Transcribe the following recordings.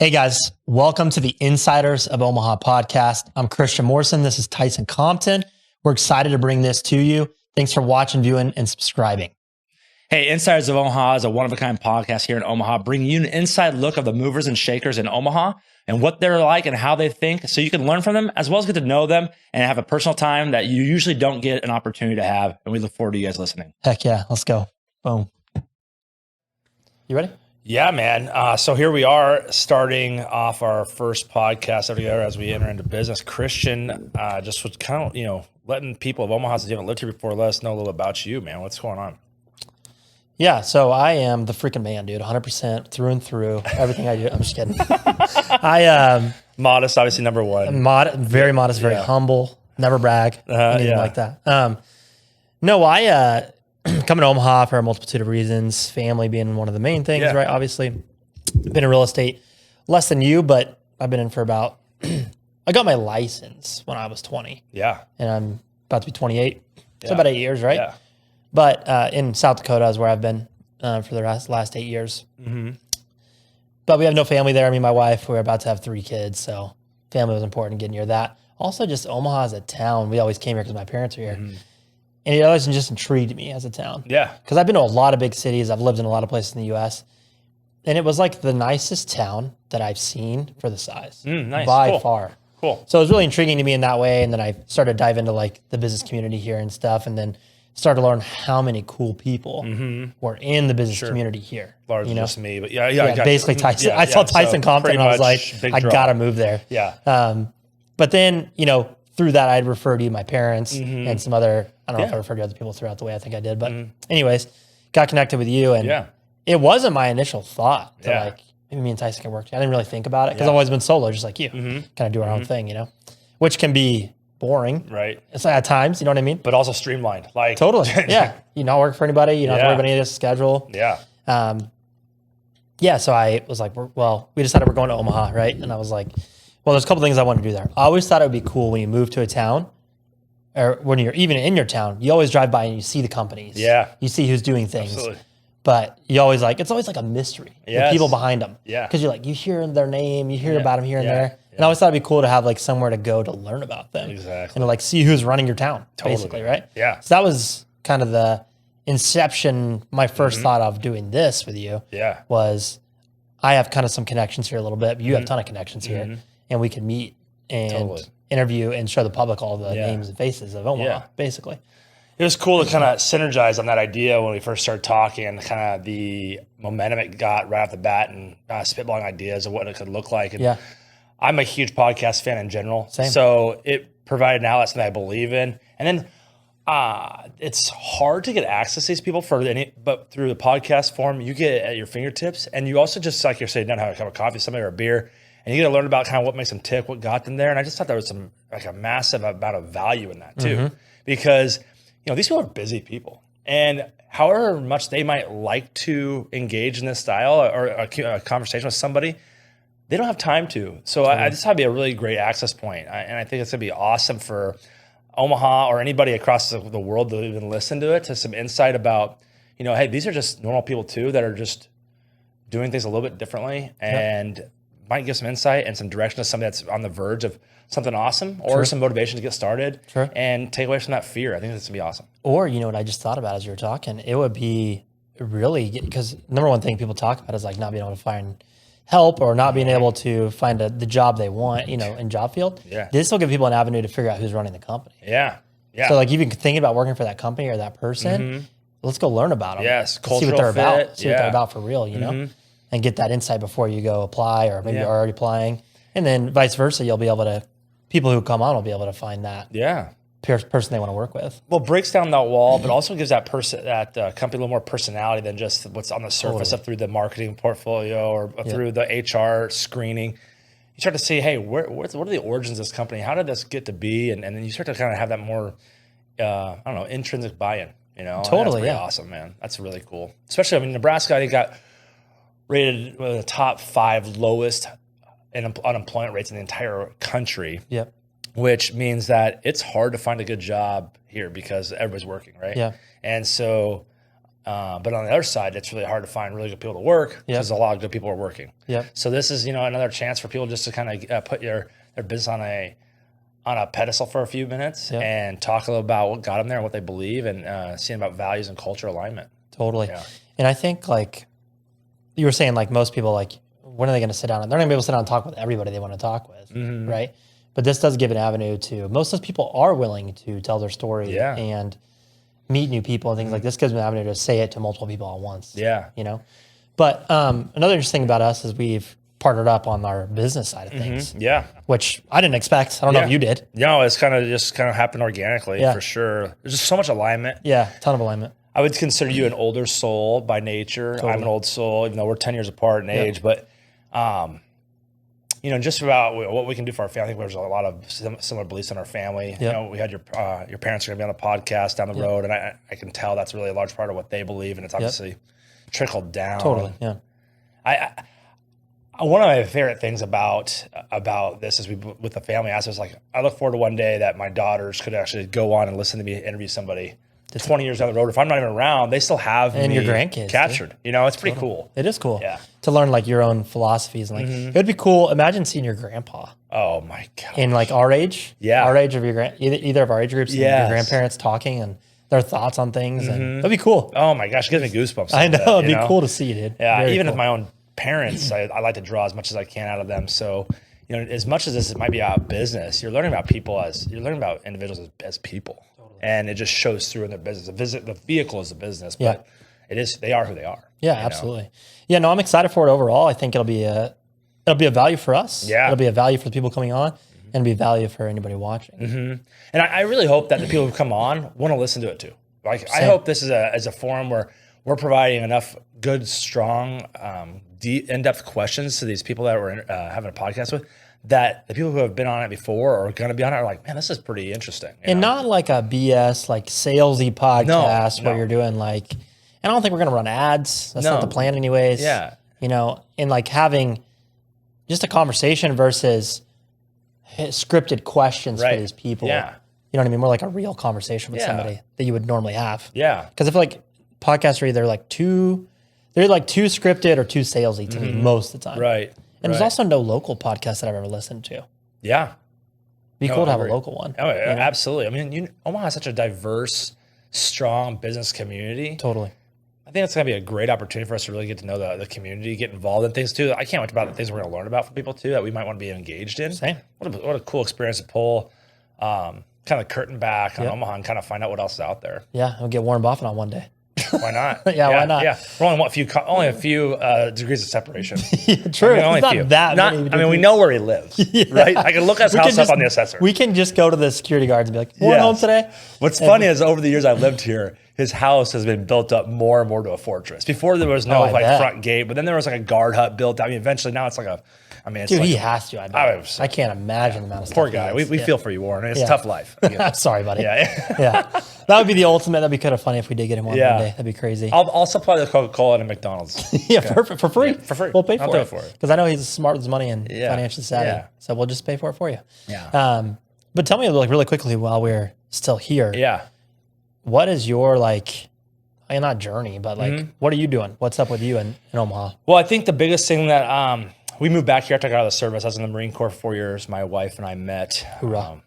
Hey guys, welcome to the Insiders of Omaha podcast. I'm Christian Morrison. This is Tyson Compton. We're excited to bring this to you. Thanks for watching, viewing, and subscribing. Hey, Insiders of Omaha is a one-of-a-kind podcast here in Omaha, bringing you an inside look of the movers and shakers in Omaha and what they're like and how they think, so you can learn from them as well as get to know them and have a personal time that you usually don't get an opportunity to have. And we look forward to you guys listening. Heck yeah, let's go. Boom. You ready? Yeah, man. So here we are starting off our first podcast every year as we enter into business. Christian, just was kind of, letting people of Omaha that haven't lived here before, let us know a little about you, man. What's going on? Yeah, so I am the freaking man, dude. 100% through and through. Everything I do. I'm just kidding. Modest, obviously, number one. Very modest, very humble. Never brag. Anything like that. I coming to Omaha for a multitude of reasons. Family being one of the main things, right? Obviously, been in real estate less than you, but I've been in for about. I got my license when I was 20. Yeah, and I'm about to be 28. So about 8 years, right? Yeah. But in South Dakota is where I've been for the last 8 years. Mm-hmm. But we have no family there. Me and my wife, we're about to have 3 kids. So family was important, getting near that. Also, just Omaha as a town. We always came here because my parents were here. Mm-hmm. And it always just intrigued me as a town. Yeah. Because I've been to a lot of big cities. I've lived in a lot of places in the U.S. And it was like the nicest town that I've seen for the size. Nice. By far. Cool. So it was really intriguing to me in that way. And then I started to dive into like the business community here and stuff. And then started to learn how many cool people were in the business community here. Largely just me, but basically Tyson. I saw Tyson Compton and I was like, I gotta move there. Yeah. But then, through that, I'd refer to my parents and some other, I don't know if I referred to other people throughout the way. I think I did. But anyways, got connected with you. And it wasn't my initial thought to like, maybe me and Tyson can work together. I didn't really think about it because I've always been solo, just like you. Kind of do our own thing, which can be boring. Right. It's like at times, you know what I mean? But also streamlined. Like totally. Yeah. You don't work for anybody. You don't have to worry about any of this schedule. Yeah. So I was like, we decided we're going to Omaha, right? And I was like, well, there's a couple things I want to do there. I always thought it would be cool when you move to a town or when you're even in your town, you always drive by and you see the companies. Yeah. You see who's doing things. Absolutely. But it's always like a mystery. The people behind them. Yeah. Because you hear their name, you hear about them here and there. Yeah. And I always thought it'd be cool to have like somewhere to go to learn about them. Exactly. And to like see who's running your town, basically, right? Yeah. So that was kind of the inception, my first thought of doing this with you was I have kind of some connections here a little bit, but you have a ton of connections here. And we can meet and interview and show the public all the names and faces of Omaha, basically. It was cool to kind of synergize on that idea when we first started talking and kind of the momentum it got right off the bat and spitballing ideas of what it could look like. And I'm a huge podcast fan in general. Same. So it provided an outlet that I believe in. And then it's hard to get access to these people but through the podcast form, you get it at your fingertips. And you also just, like you're saying, down have a cup of coffee, somebody or a beer, and you get to learn about kind of what makes them tick, what got them there. And I just thought there was a massive amount of value in that too. Because these people are busy people. And however much they might like to engage in this style or a conversation with somebody, they don't have time to. So I just thought it'd be a really great access point. And I think it's going to be awesome for Omaha or anybody across the world to even listen to it, to some insight about, hey, these are just normal people too that are just doing things a little bit differently and might give some insight and some direction to somebody that's on the verge of something awesome or some motivation to get started and take away from that fear. I think that's going to be awesome. Or, what I just thought about as you were talking, it would be really, because number one thing people talk about is like not being able to find help or not being able to find the job they want, in job field. Yeah. This will give people an avenue to figure out who's running the company. Yeah. Yeah. So like even thinking about working for that company or that person, let's go learn about them. Yes. See what they're about. See what they're about for real, and get that insight before you go apply or maybe you're already applying. And then vice versa, people who come on will be able to find that person they want to work with. Well, breaks down that wall, but also gives that company a little more personality than just what's on the surface of through the marketing portfolio or through the HR screening. You start to see, hey, what are the origins of this company? How did this get to be? And then you start to kind of have that more, intrinsic buy-in. Totally, that's awesome, man. That's really cool. Especially, Nebraska, I think got rated one of the top 5 lowest unemployment rates in the entire country. Yep. Which means that it's hard to find a good job here because everybody's working, right? Yeah. And so But on the other side, it's really hard to find really good people to work because a lot of good people are working. Yeah. So this is, another chance for people just to kind of put their business on a pedestal for a few minutes and talk a little about what got them there and what they believe and seeing about values and culture alignment. Totally. Yeah. And I think like you were saying, like most people, like when are they going to sit down? They're not going to be able to sit down and talk with everybody they want to talk with, right? But this does give an avenue to, most of those people are willing to tell their story and meet new people and things like this. Gives them an avenue to say it to multiple people at once. Yeah. But another interesting thing about us is we've partnered up on our business side of things. Yeah. Which I didn't expect. I don't know if you did. No, it's kind of happened organically for sure. There's just so much alignment. Yeah. Ton of alignment. I would consider you an older soul by nature. Totally. I'm an old soul, even though we're 10 years apart in age. But, just about what we can do for our family. I think there's a lot of similar beliefs in our family. Yep. We had your parents are going to be on the podcast down the road, and I can tell that's really a large part of what they believe, and it's obviously trickled down. Totally, yeah. One of my favorite things about this is with the family aspect is like I look forward to one day that my daughters could actually go on and listen to me interview somebody 20 years down the road. If I'm not even around, they still have and me your grandkids captured. It's pretty cool. It is cool. Yeah. To learn like your own philosophies and like it would be cool. Imagine seeing your grandpa. Oh my God. In like our age. Yeah. Our age of your either of our age groups. Yes. And your grandparents talking and their thoughts on things. And that'd be cool. Oh my gosh. It gives me goosebumps. I know. It'd be cool to see, dude. Yeah. Very even cool. with my own parents, I like to draw as much as I can out of them. So, as much as this might be about business, you're learning about people you're learning about individuals as people. Totally. And it just shows through in their business. The vehicle is the business, but they are who they are. Yeah, absolutely. Yeah, no, I'm excited for it overall. I think it'll be a value for us. Yeah. It'll be a value for the people coming on and it'll be a value for anybody watching. And I really hope that the people who come on want to listen to it too. Like, I hope this is a forum where we're providing enough good, strong, deep, in-depth questions to these people that we're having a podcast with, that the people who have been on it before or are going to be on it are like, man, this is pretty interesting. And not like a BS, like salesy podcast where you're doing like, and I don't think we're going to run ads. That's not the plan anyways. Yeah. And like having just a conversation versus scripted questions for these people. Yeah. You know what I mean? More like a real conversation with somebody that you would normally have. Yeah. Because I feel like podcasts are either like too scripted or too salesy to me most of the time. Right. And there's also no local podcast that I've ever listened to. Yeah. Be cool to have a local one. Oh, yeah, absolutely. I mean, Omaha has such a diverse, strong business community. Totally. I think it's going to be a great opportunity for us to really get to know the community, get involved in things too. I can't wait about the things we're going to learn about from people too that we might want to be engaged in. Same. What a cool experience to pull kind of curtain back on Omaha and kind of find out what else is out there. Yeah, I'll get Warren Buffett on one day. Why not? Why not? Yeah, we're only a few degrees of separation. True. I mean, only it's a few. Not that many I mean, we know where he lives, right? I can look his house up on the assessor. We can just go to the security guards and be like, "Warren home today?" What's funny is over the years I've lived here, his house has been built up more and more to a fortress. Before there was no front gate, but then there was like a guard hut built. I mean, eventually now it's like a. I mean, it's dude, like, he has to. I can't imagine the amount of stuff. Poor guy. We feel for you, Warren. It's a tough life. Sorry, buddy. Yeah. That would be the ultimate. That'd be kind of funny if we did get him on one day. That'd be crazy. I'll supply the Coca-Cola and McDonald's. Perfect. For free. Yeah, for free. We'll pay for it. Because I know he's smart with his money and financially savvy. Yeah. So we'll just pay for it for you. Yeah. But tell me like really quickly while we're still here. Yeah. What is your not journey, but like, what are you doing? What's up with you in Omaha? Well, I think the biggest thing that we moved back here after I got out of the service. I was in the Marine Corps for 4 years. My wife and I met. Hoorah.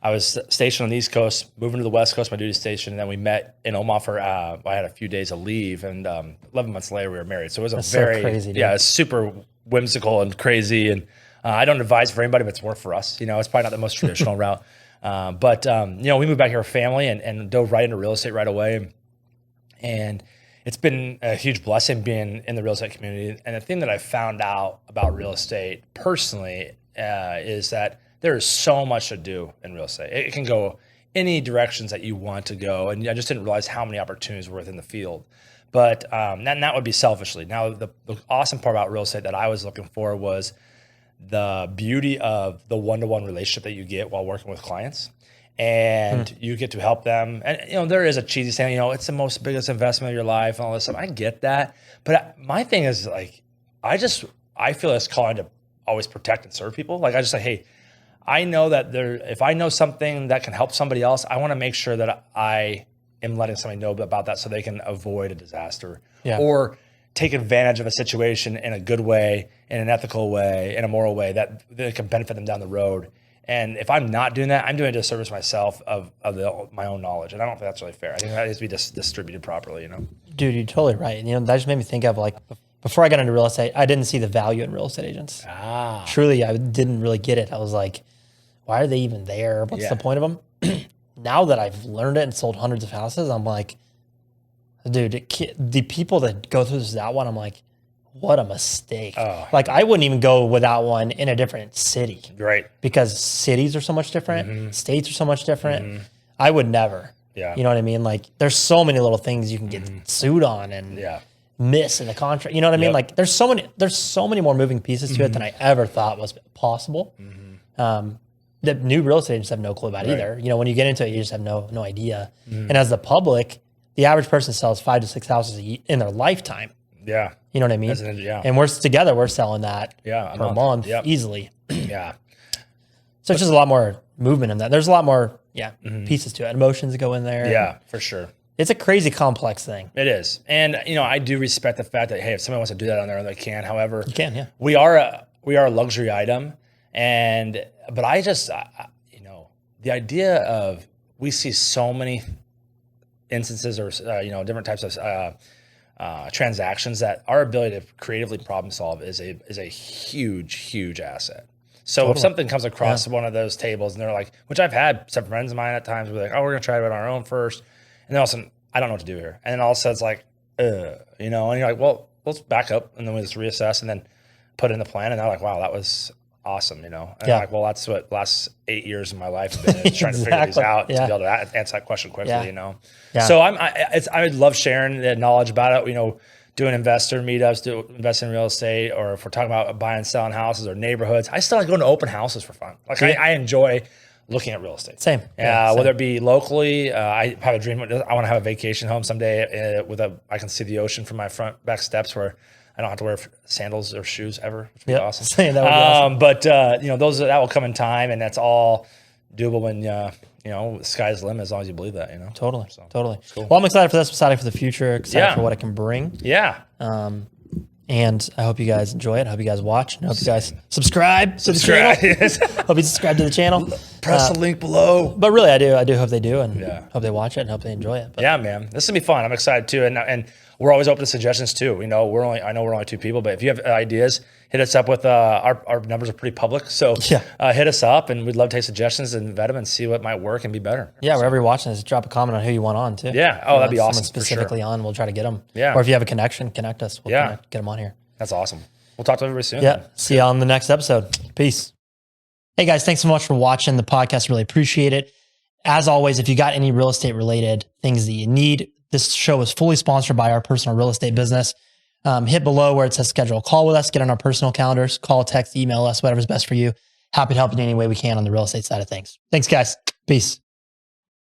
I was stationed on the East Coast, moving to the West Coast, my duty station, and then we met in Omaha for, I had a few days of leave, and 11 months later we were married. So it was so crazy, dude. It's super whimsical and crazy, and I don't advise for anybody, but it's worked for us. It's probably not the most traditional route. But we moved back here with family and dove right into real estate right away. And it's been a huge blessing being in the real estate community. And the thing that I found out about real estate personally is that there is so much to do in real estate. It can go any directions that you want to go. And I just didn't realize how many opportunities were within the field. But that would be selfishly. Now, the awesome part about real estate that I was looking for was the beauty of the one-to-one relationship that you get while working with clients. And you get to help them. And, there is a cheesy saying, it's the biggest investment of your life and all this stuff. I get that. But my thing is like, I feel this calling to always protect and serve people. Like I just say, hey, I know that if I know something that can help somebody else, I want to make sure that I am letting somebody know about that so they can avoid a disaster or take advantage of a situation in a good way, in an ethical way, in a moral way that can benefit them down the road. And if I'm not doing that, I'm doing a disservice myself of my own knowledge. And I don't think that's really fair. I think that needs to be distributed properly, you know? Dude, you're totally right. You know, that just made me think of like, before I got into real estate, I didn't see the value in real estate agents. Truly, I didn't really get it. I was like, why are they even there? What's the point of them? Now that I've learned it and sold hundreds of houses, I'm like, dude, the people that go through that one, I'm like, what a mistake. Like I wouldn't even go without one in a different city. Right. Because cities are so much different. States are so much different. I would never. Yeah. You know what I mean? Like there's so many little things you can get sued on and miss in the contract. You know what I mean? Like there's so many more moving pieces to it than I ever thought was possible. The new real estate agents have no clue about either. You know, when you get into it, you just have no idea. And as the public, the average person sells 5 to 6 houses in their lifetime. Yeah. You know what I mean? And we're selling that per month easily. So it's just a lot more movement in that. There's a lot more pieces to it. Emotions go in there. Yeah, for sure. It's a crazy complex thing. It is. And, you know, I do respect the fact that, hey, if somebody wants to do that on their own, they can. However, you can, we are a luxury item. But I just, you know, the idea of, we see so many instances or, you know, different types of transactions that our ability to creatively problem solve is a huge asset. So if something comes across one of those tables and they're like, which I've had some friends of mine at times were like, oh, we're going to try it on our own first. And then all of a sudden, I don't know what to do here. And then all of a sudden it's like, you know, and you're like, well, let's back up and then we just reassess and then put in the plan. And they're like, wow, that was awesome, you know? And I'm like, well, that's what last 8 years of my life have been, is trying to figure these out to be able to answer that question quickly, you know? So I would love sharing the knowledge about it, you know, doing investor meetups, investing in real estate, or if we're talking about buying and selling houses or neighborhoods. I still like going to open houses for fun. Like I enjoy looking at real estate. Same. Whether it be locally, I have a dream. I want to have a vacation home someday I can see the ocean from my back steps where I don't have to wear sandals or shoes ever, which would be awesome. That would be awesome. But you know, that will come in time, and that's all doable when you know, the sky's the limit as long as you believe that, you know. Totally. Cool. Well, I'm excited for this. I'm excited for the future. Excited for what it can bring. And I hope you guys enjoy it. I hope you guys watch. And I hope you guys subscribe to the channel. Hope you subscribe to the channel. Press the link below. But really, I do hope they do, and hope they watch it and hope they enjoy it. But yeah, man, this is gonna be fun. I'm excited too, and we're always open to suggestions too. You know, I know we're only 2 people, but if you have ideas, hit us up with our numbers are pretty public, so hit us up, and we'd love to take suggestions and vet them and see what might work and be better. Yeah, wherever you're watching this, drop a comment on who you want on too. Yeah, that'd be awesome. Someone specifically on, we'll try to get them. Yeah, or if you have a connection, connect us. We'll get them on here. That's awesome. We'll talk to everybody soon. Yeah, see you on the next episode. Peace. Hey guys, thanks so much for watching the podcast. Really appreciate it. As always, if you got any real estate related things that you need, this show is fully sponsored by our personal real estate business. Hit below where it says schedule a call with us, get on our personal calendars, call, text, email us, whatever's best for you. Happy to help you in any way we can on the real estate side of things. Thanks guys. Peace.